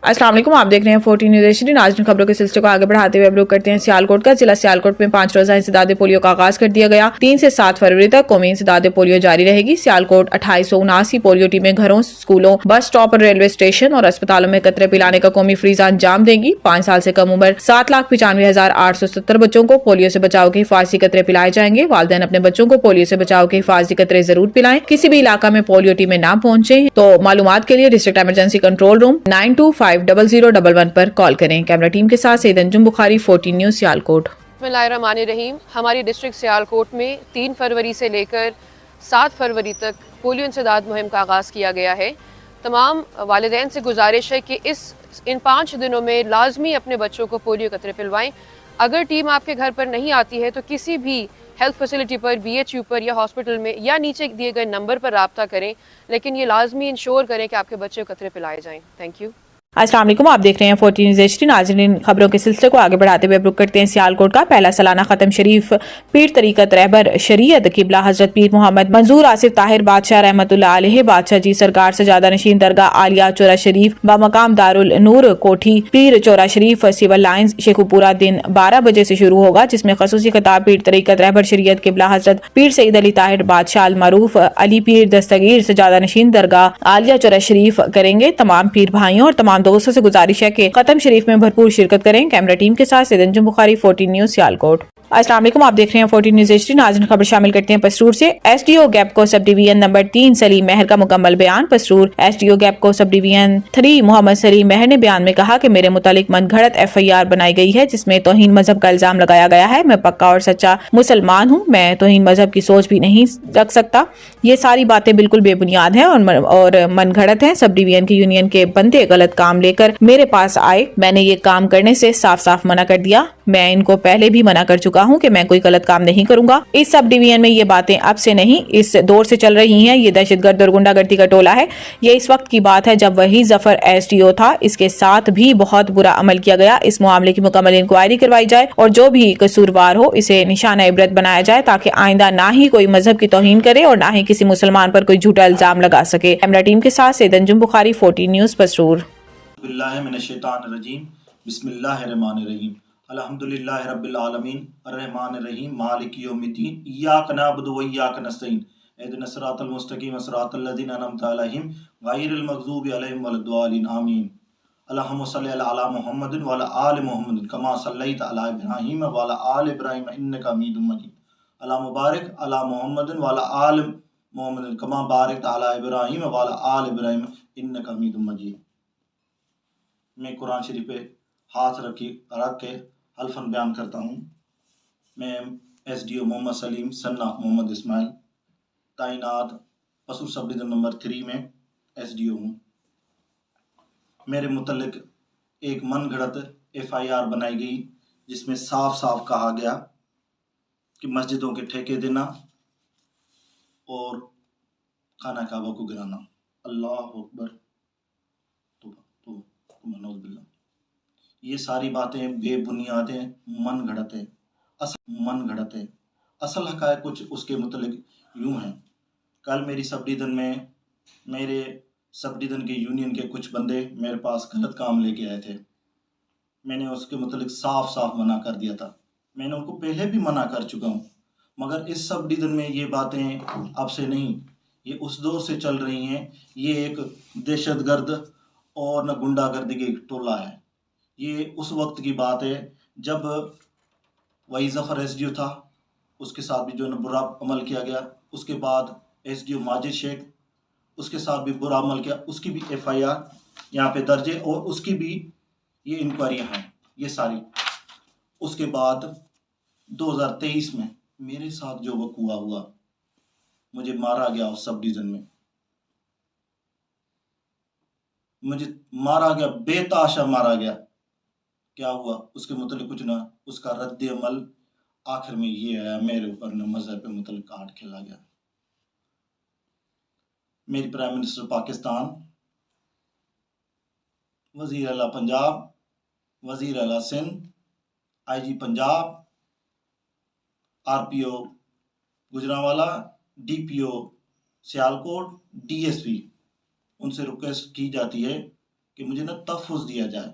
अस्सलाम वालेकुम, आप देख रहे हैं 14 न्यूज़ एचडी। नाज़रीन, खबरों के सिलसिले को आगे बढ़ाते हुए अब रुख करते हैं सियालकोट का। जिला सियालकोट में 5 रोजा इंसदाद पोलियो का आगाज कर दिया गया। 3 से 7 फरवरी तक कौमी इंसदाद पोलियो जारी रहेगी। सियालकोट 2879 पोलियो टीमें घरों, स्कूलों, बस स्टॉप और रेलवे स्टेशन और अस्पतालों में कतरे पिलाने का कौमी फ्रीजा अंजाम देगी। 5 साल से कम उम्र 7,95,870 बच्चों को पोलियो से बचाव के हिफाजती कतरे पिलाए जाएंगे। वालिदैन अपने बच्चों को पोलियो से बचाव के हिफाजती कतरे जरूर पिलाएं। किसी भी इलाका में पोलियो टीमें ना पहुंचे तो मालूमात के लिए डिस्ट्रिक्ट इमरजेंसी कंट्रोल रूम 92500111 पर कॉल करें। कैमरा टीम के साथ सैयद अंजुम बुखारी, 14 न्यूज़ सियालकोट। बिस्मिल्लाहिर्रहमानिर्रहीम। हमारी डिस्ट्रिक्ट सियालकोट में 3 फरवरी से लेकर 7 फरवरी तक पोलियो इंसदाद मुहिम का आगाज़ किया गया है। तमाम वालिदैन से गुजारिश है कि इन 5 दिनों में लाजमी अपने बच्चों को पोलियो कतरे पिलवाएं। अगर टीम आपके घर पर नहीं आती है तो किसी भी हेल्थ फैसिलिटी पर, BHU पर या हॉस्पिटल में या नीचे दिए गए नंबर पर रब्ता करें, लेकिन ये लाजमी इंश्योर करें कि आपके बच्चे को कतरे पिलाए जाएं। Thank you. अस्सलाम वालेकुम, आप देख रहे हैं 14 न्यूज़ एचडी। नाज़रीन, खबरों के सिलसिले को आगे बढ़ाते हुए रुख करते हैं सियालकोट का। पहला सालाना खत्म शरीफ पीर तरीकत रहबर शरीयत किबला हजरत पीर मोहम्मद मंजूर आसिफ ताहिर बादशाह रहमतुल्लाह अलैह बादशाह जी सरकार सजादा नशीन दरगाह आलिया चौरा शरीफ बमकाम दारुल नूर कोठी पीर चौरा शरीफ सिविल लाइन्स शेखुपुरा दिन 12 बजे से शुरू होगा, जिसमें खसूसी खिताब पीर तरीकत रहबर शरीयत किबला हजरत पीर सईद अली ताहिर बादशाह अल मारूफ अली पीर दस्तगीर सजादा नशीन दरगाह आलिया चौरा शरीफ करेंगे। तमाम पीर भाइयों और तमाम दोस्तों से गुजारिश है कि खत्म शरीफ में भरपूर शिरकत करें। कैमरा टीम के साथ सैयद अंजुम बुखारी, 14 न्यूज़ सियालकोट। अस्सलाम वालेकुम, आप देख रहे हैं 14 न्यूज़ एचडी। नाज़रीन, खबर शामिल करते हैं पसरूर से। SDO गैपको sub division number 3 Salim महर का मुकम्मल बयान। Pasrur SDO गैपको sub division 3 Mohammad Salim महर ने बयान में कहा कि मेरे मुतालिक मनगढ़ंत FIR बनाई गई है जिसमें तौहीन मजहब का इल्जाम लगाया गया है। मैं पक्का और सच्चा मुसलमान हूँ, मैं तौहीन मजहब की सोच भी नहीं रख सकता। ये सारी बातें बिल्कुल बेबुनियाद है और मनगढ़ंत है। सब डिवीजन की यूनियन के बंदे गलत काम लेकर मेरे पास आए, मैंने ये काम करने से साफ साफ मना कर दिया। मैं इनको पहले भी मना कर चुका हूं कि मैं कोई गलत काम नहीं करूंगा। इस सब डिवीजन में ये बातें अब से नहीं, इस दौर से चल रही हैं। ये दहशतगर्द और गुंडागर्दी का टोला है। ये इस वक्त की बात है जब वही जफर SDO था, इसके साथ भी बहुत बुरा अमल किया गया। इस मामले की मुकम्मल इंक्वायरी करवाई जाए और जो भी कसूरवार हो इसे निशाना इबरत बनाया जाए ताकि आइंदा ना ही कोई मजहब की तौहीन करे और ना ही किसी मुसलमान पर कोई झूठा इल्जाम लगा सके। कैमरा टीम के साथ सैयद अंजुम बुखारी, 14 न्यूज़ पसरूर। बिस्मिल्लाहिर्रहमानिर्रहीम अल्हम्दुलिल्लाहि रब्बिल आलमीन अर्रहमानिर्रहीम मालिकि यौमिद्दीन इय्याका नअबुदु व इय्याका नस्तईन इहदिनस सिरातल मुस्तकीम सिरातल लज़ीना अनअमता अलैहिम गैरिल मग़ज़ूबि अलैहिम वलद्दालिन आमीन। अल्लाहुम्मा सल्लि अला मुहम्मदिन व अला आलि मुहम्मदिन कमा सल्लैता अला इब्राहीम व अला आलि इब्राहीम इन्नका हमीदुम मजीद। अल्लाहुम्मा बारिक अला मुहम्मदिन व अला आलि मुहम्मदिन कमा बारकता अला इब्राहीम व अला आलि इब्राहीम इन्नका हमीदुम मजीद। मैं कुरान शरीफ पे हाथ रख के हल्फन बयान करता हूँ। मैं SDO मोहम्मद सलीम सन्ना मोहम्मद इस्माइल तैनात पसरूर सब डिवीजन नंबर 3 में SDO हूँ। मेरे मुतल्लिक एक मनगढ़ंत FIR बनाई गई जिसमें साफ साफ कहा गया कि मस्जिदों के ठेके देना और खाना काबा को गिराना। अल्लाह अकबर। ये सारी बातें बेबुनियाद हैं, मनगढ़ंत है, मनगढ़ंत है। असल हक़ाइक़ कुछ उसके मुतल्लिक यूँ हैं। कल मेरी सब डिवीज़न में मेरे सब डिवीज़न के यूनियन के कुछ बंदे मेरे पास गलत काम लेके आए थे। मैंने उसके मुतल्लिक साफ साफ मना कर दिया था। मैंने उनको पहले भी मना कर चुका हूँ, मगर इस सब डिवीज़न में ये बातें अब से नहीं, ये उस दौर से चल रही हैं। ये एक दहशतगर्द और न गुंडागर्दी की टोला है। ये उस वक्त की बात है जब वही जफ़र SDO था, उसके साथ भी जो न बुरा अमल किया गया। उसके बाद SDO माजिद शेख, उसके साथ भी बुरा अमल किया, उसकी भी FIR यहाँ पे दर्ज है और उसकी भी ये इंक्वायरियाँ हैं ये सारी। उसके बाद 2023 में मेरे साथ जो वक़्वा हुआ, मुझे मारा गया उस सब डिवीज़न में, मुझे मारा गया, बेताशा मारा गया। क्या हुआ उसके मुतल्लिक कुछ ना, उसका रद्द अमल आखिर में ये आया, मेरे ऊपर न मजहब पे मुतल्लिक काट खेला गया। मेरी प्राइम मिनिस्टर पाकिस्तान, वज़ीर आला पंजाब, वज़ीर आला Sindh, IG Punjab, RPO Gujranwala, DPO Sialkot, DSP, उनसे रिक्वेस्ट की जाती है कि मुझे ना तहफ़्फ़ुज़ दिया जाए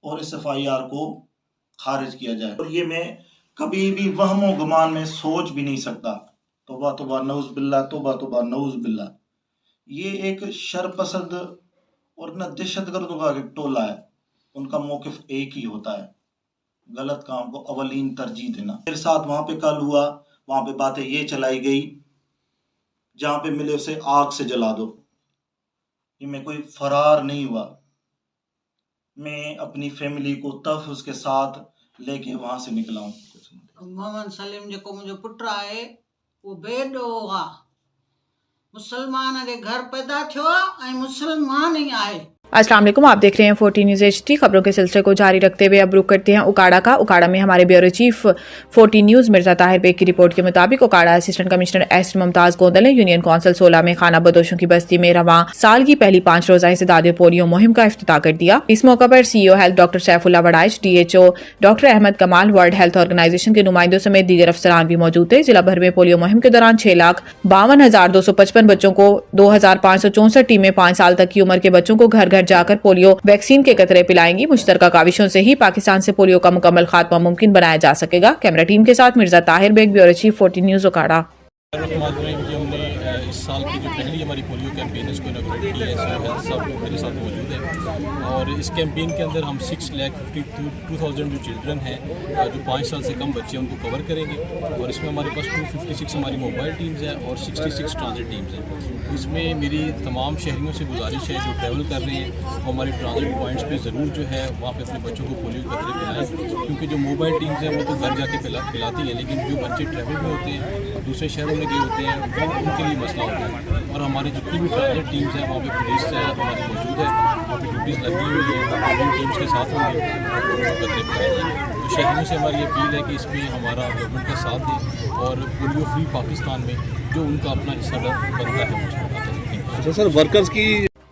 और इस FIR को खारिज किया जाए। और ये मैं कभी भी वहमो गुमान में सोच भी नहीं सकता। तौबा तौबा नऊज़ बिल्लाह, तौबा तौबा नऊज़ बिल्लाह। ये एक शरपसंद और ना दहशतगर्दों का एक टोला है। उनका मौक़िफ़ एक ही होता है, गलत काम को अवलीन तरजीह देना। मेरे साथ वहाँ पे कल हुआ, वहाँ पे बातें ये चलाई गई, जहाँ पे मिले उसे आग से जला दो। ये मैं कोई फरार नहीं हुआ, मैं अपनी फैमिली को तहफ़्फ़ुज़ के साथ लेके वहाँ से निकला हूँ। मोहम्मद सलीम जेको मुंहिंजो पुटु आहे उहो बेॾो हुआ, मुसलमान जे घर पैदा थियो आहे ऐं मुसलमान ई आहे। अस्सलाम वालेकुम, आप देख रहे हैं 14 न्यूज़ HD। खबरों के सिलसिले को जारी रखते हुए अब रुक करते हैं उकाड़ा का। उकाड़ा में हमारे bureau chief 14 news Mirza Tahir Baig की रिपोर्ट के मुताबिक Okara assistant commissioner S Mumtaz Gondal ने यूनियन कौंसिल 16 में खाना बदोशों की बस्ती में रवां साल की पहली 5 रोजा इंसदाद पोलियो मुहिम का इफ्तिताह कर दिया। इस मौके पर CEO health doctor Saifullah Waraich, DHO doctor Ahmad Kamal, world health organisation के नुमाइंदों समेत दीगर अफसरान भी मौजूद थे। जिला भर में पोलियो मुहिम के दौरान 6,52,255 बच्चों को 2,564 टीमें 5 साल तक की उम्र के बच्चों को घर घर जाकर पोलियो वैक्सीन के कतरे पिलाएंगी। मुश्तरका काविशों से ही पाकिस्तान से पोलियो का मुकम्मल खात्मा मुमकिन बनाया जा सकेगा। कैमरा टीम के साथ Mirza Tahir Baig, bureau chief 14 news Okara. हमने इस साल की जो पहली हमारी पोलियो कैंपेन है इसको इनॉग्रेट किया है। हेल्थ साहब मेरे साथ मौजूद है और इस कैंपेन के अंदर हम 6,52,000 जो चिल्ड्रन हैं जो 5 साल से कम बच्चे हैं उनको कवर करेंगे और इसमें हमारे पास 256 हमारी मोबाइल टीम्स हैं और 66 ट्रांजिट टीम्स हैं। इसमें मेरी तमाम शहरियों से गुजारिश है जो ट्रैवल कर रहे हैं वो हमारे ट्रांजिट पॉइंट्स पे ज़रूर जो है वहाँ पे अपने बच्चों को पोलियो के कतरे पिलाएं, क्योंकि जो मोबाइल टीम्स हैं वो तो घर जाके पिलाती हैं, लेकिन जो बच्चे ट्रैवल में होते हैं दूसरे शहरों में गए होते हैं वो उनके लिए मसला होता है। और हमारी जितनी भी ट्रांजिट टीम्स हैं वहाँ पे पुलिस है हमारी मौजूद है, वहाँ पे ड्यूटीज़ लगी हुई है, पोलियो टीम्स के साथ होंगे और पोलियो कतरे पिलाए जाएंगे। तो शहरों से हमारी अपील है कि इसमें हमारा गवर्नमेंट का साथ दें और पोलियो फ्री पाकिस्तान में जो उनका अपना हिस्सा बनता है उसमें अच्छा सर, वर्कर्स की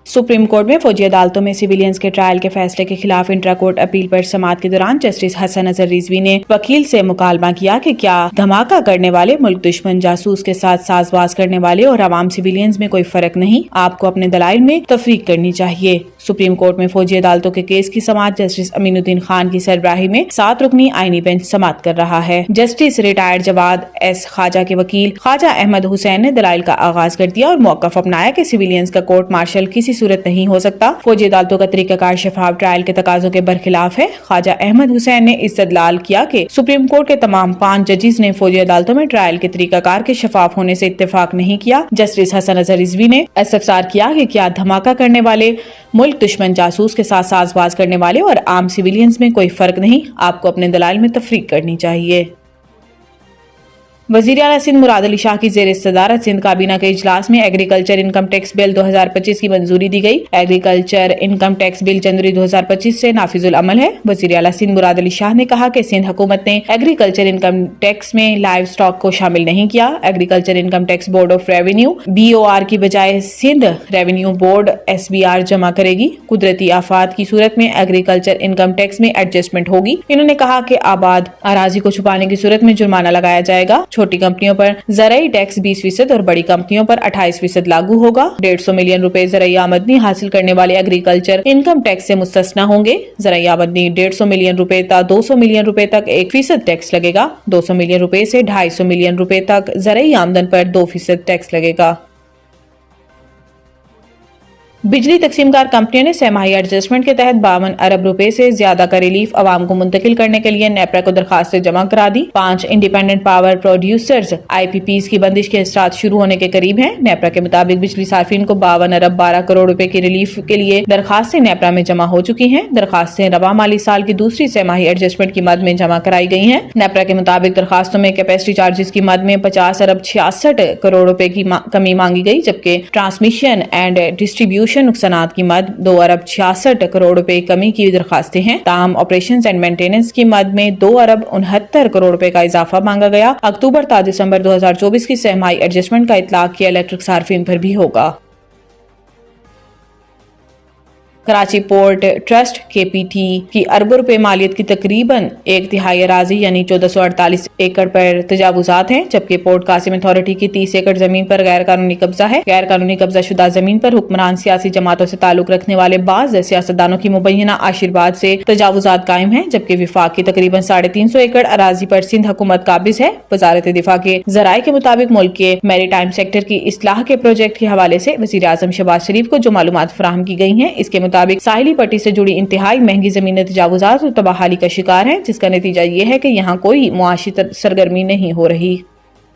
सुप्रीम कोर्ट में फौजी अदालतों में सिविलियंस के ट्रायल के फैसले के खिलाफ इंट्रा कोर्ट अपील पर समाअत के दौरान जस्टिस हसन अजहर रिजवी ने वकील से मुकालमा किया कि क्या धमाका करने वाले, मुल्क दुश्मन जासूस के साथ साजबाज करने वाले और आवाम सिविलियंस में कोई फर्क नहीं, आपको अपने दलाइल में तफरीक करनी चाहिए। सुप्रीम कोर्ट में फौजी अदालतों के केस की समाअत जस्टिस अमीनुद्दीन खान की सरबराही में 7 रुकनी आईनी बेंच समाअत कर रहा है। जस्टिस रिटायर्ड जवाद एस खाजा के वकील ख्वाजा अहमद हुसैन ने दलाइल का आगाज कर दिया और मौकफ अपनाया कि सिविलियंस का कोर्ट मार्शल किसी सूरत नहीं हो सकता। फौजी अदालतों का तरीकाकार शफाफ ट्रायल के तकाजों के बरखिलाफ है। ख्वाजा अहमद हुसैन ने इस्तदलाल किया कि सुप्रीम कोर्ट के तमाम 5 जजेस ने फौजी अदालतों में ट्रायल के तरीकाकार के शफाफ होने से इत्तेफाक नहीं किया। जस्टिस हसन अजहर रिजवी ने इस्तफसार किया कि क्या धमाका करने वाले, मुल्क दुश्मन जासूस के साथ साजबाज करने वाले और आम सिविलियंस में कोई फर्क नहीं, आपको अपने दलाइल में तफरीक करनी चाहिए। वज़ीर आला सिंध मुराद अली शाह की ज़ेर सदारत सिंध काबीना के इजलास में एग्रीकल्चर इनकम टैक्स बिल 2025 की मंजूरी दी गई। एग्रीकल्चर इनकम टैक्स बिल जनवरी 2025 से नाफिजुल अमल है। वज़ीर आला सिंध मुराद अली शाह ने कहा कि सिंध हुकूमत ने एग्रीकल्चर इनकम टैक्स में लाइव स्टॉक को शामिल नहीं किया। Agriculture income tax board of revenue BOR की बजाय सिंध रेवेन्यू बोर्ड SBR जमा करेगी। कुदरती आफात की सूरत में एग्रीकल्चर इनकम टैक्स में एडजस्टमेंट होगी। इन्होंने कहा कि आबाद अराजी को छुपाने की सूरत में जुर्माना लगाया जाएगा। छोटी कंपनियों पर ज़राई टैक्स 20% और बड़ी कंपनियों पर 28% लागू होगा। 150 मिलियन रुपए ज़राई आमदनी हासिल करने वाले एग्रीकल्चर इनकम टैक्स से मुस्तस्ना होंगे। ज़राई आमदनी 150 मिलियन रुपए तक 200 मिलियन रुपए तक 1% टैक्स लगेगा। 200 मिलियन रुपए से 250 मिलियन रुपए तक ज़राई आमदन पर 2% टैक्स लगेगा। बिजली तकसीमकार कंपनियों ने सहमाही एडजस्टमेंट के तहत 52 अरब रुपए से ज्यादा का रिलीफ अवाम को मुंतकिल करने के लिए नेपरा को दरखास्तें जमा करा दी। 5 इंडिपेंडेंट पावर प्रोड्यूसर्स IPPs की बंदिश के असरात शुरू होने के करीब हैं। नेपरा के मुताबिक बिजली सार्फिन को 52 अरब 12 करोड़ रुपए की रिलीफ के लिए दरखास्तें नेपरा में जमा हो चुकी हैं। दरखास्तें रवा माली साल की दूसरी सहमाही एडजस्टमेंट की मद में जमा कराई गई हैं। नेपरा के मुताबिक दरखास्तों में कैपेसिटी चार्जेस की मद में 50 अरब 66 करोड़ रुपए की कमी मांगी गई, जबकि ट्रांसमिशन एंड डिस्ट्रीब्यूशन नुकसानात की मद 2 अरब 66 करोड़ रुपए कमी की दरखास्तें हैं। ताहम ऑपरेशंस एंड मेंटेनेंस की मद में 2 अरब 69 करोड़ रुपए का इजाफा मांगा गया। अक्टूबर ta दिसंबर 2024 की सहमाही एडजस्टमेंट का इतलाक किया इलेक्ट्रिक सार्फिन पर भी होगा। कराची पोर्ट ट्रस्ट KPT की अरबों रुपए मालियत की तकरीबन 1/3 अराजी यानी 1448 एकड़ पर तजावुजात हैं, जबकि पोर्ट कासिम अथॉरिटी की 30 एकड़ जमीन पर गैर कानूनी कब्जा है। गैर कानूनी कब्जा शुदा जमीन पर हुक्मरान सियासी जमातों से ताल्लुक रखने वाले बाज सियासतदानों की मुबैना आशीर्वाद से तजावुजात कायम है, जबकि विफाक की तकरीबन 350 एकड़ अराजी पर सिंध हुकूमत काबिज है। वजारत दिफा के जराये के मुताबिक मुल्क के मैरीटाइम सेक्टर की इस्लाह के प्रोजेक्ट के हवाले से वजीर आजम शहबाज शरीफ को जो मालूमात फराहम की गई हैं, इसके मुताबिक साहिली पट्टी से जुड़ी इंतहाई महंगी जमीनें तजावुजात और तबाहाली का शिकार हैं, जिसका नतीजा ये है कि यहाँ कोई मुआशी सरगर्मी नहीं हो रही।